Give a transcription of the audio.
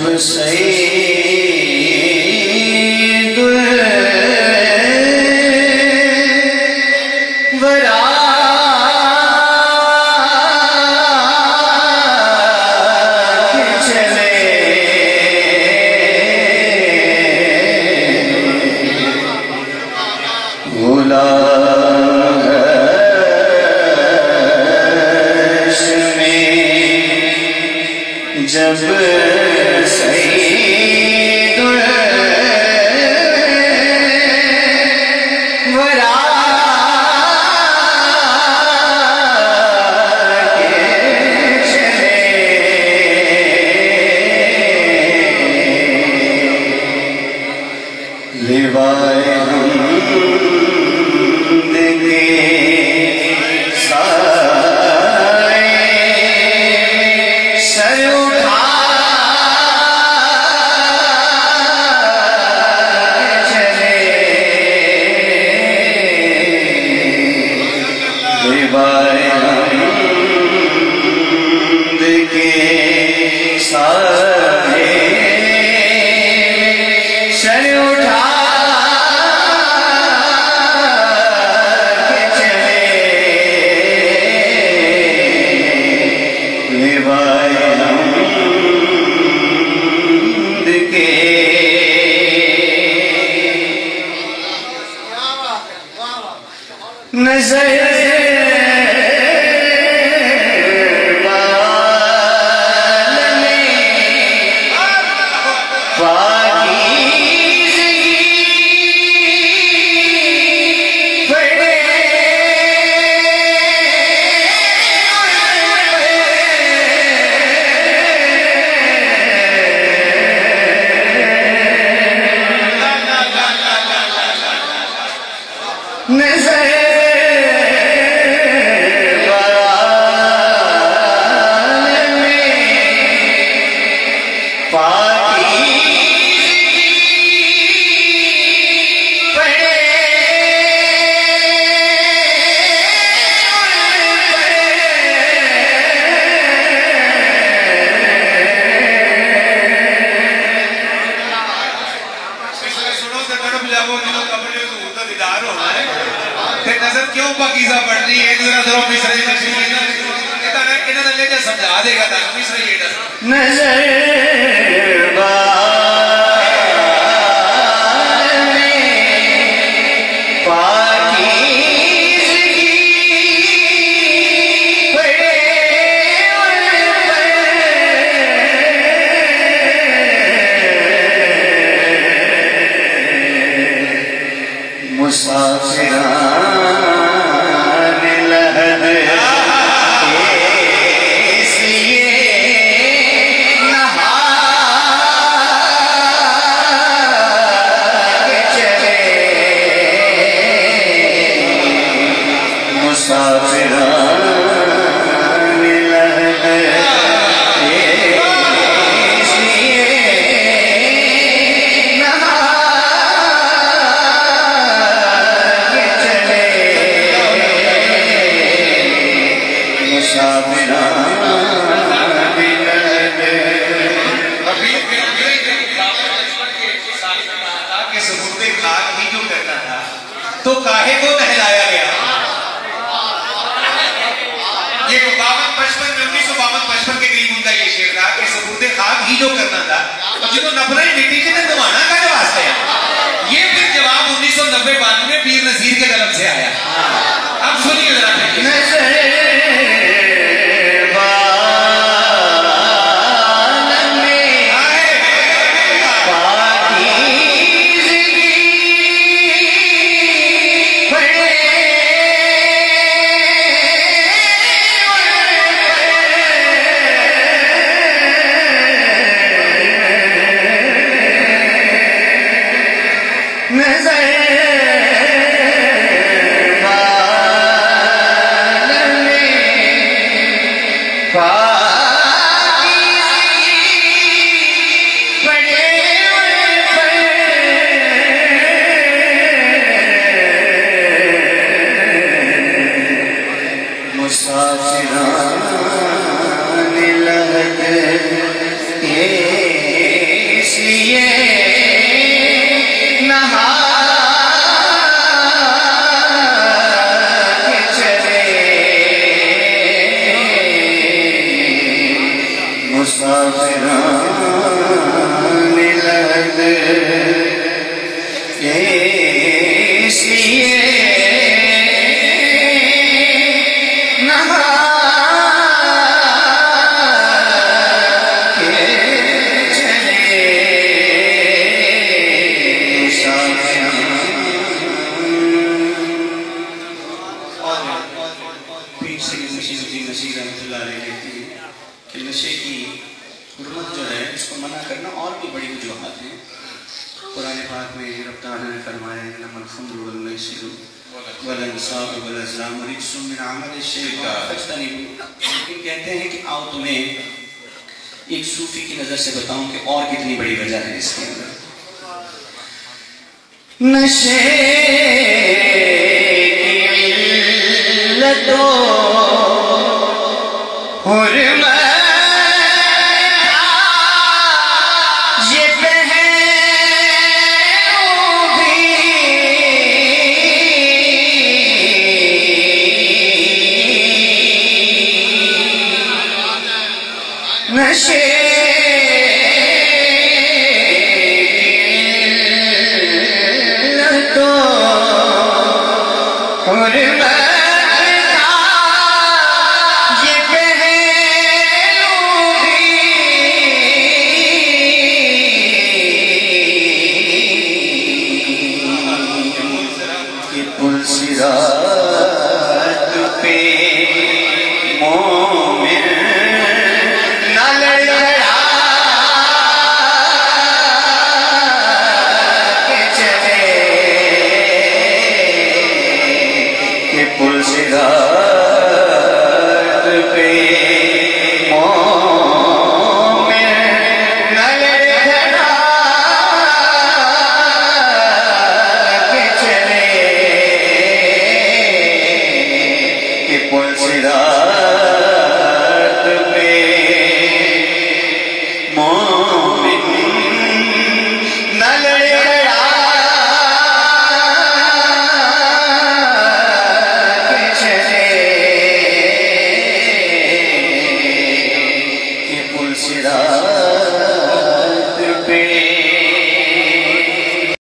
سید الورا چلے غلاش میں جب سید الورا لیوائے حمد کے سائے سر اٹھا چلے لیوائے حمد کے سائے سر اٹھا نظر بال میں پاکیزگی پڑے نظر نظر کیوں پاکیزہ پڑھ رہی ہے؟ ایک ذرا ذرا مصرعی انہوں نے لے جا سمجھا دے گا تھا مصرعی ہے نظر بال میں پاکیزگی پڑے مسافران لحد اس لیے نہا کے چلے مسافران لحد اس لیے نہا تو کاہے کو نہلایا گیا؟ یہ 1952-55 کے قریب ان کا یہ شعر تھا کہ ثبوت خاک ہی جو کرنا تھا اب جنہوں نفریں مٹی کے نوانا کا جو واسطہ ہے یہ پھر جواب 1990-92 میں پیر نذیر کے قلم سے آیا. اب سنیے ذرا مسافران لہد مسافران لحد اس لیے نہا کے چلے پیر سید نشید الدین نشید رحمۃ اللہ علیہ کہتے ہیں کہ نشے کی حرمت جو ہے اس کو منع کرنا اور بھی بڑی وجوہات ہیں. قرآن پاک میں رب تعالیٰ نے فرمایا انما الخمر والمیسر والانصاب والازلام رجس من عمل الشیطان فاجتنبوہ. لیکن کہتے ہیں کہ آؤ تمہیں ایک صوفی کی نظر سے بتاؤں کہ اور کتنی بڑی وجہ ہے اس کے اندر. نشے کی علتوں حرمت یہ پہلو بھی نشے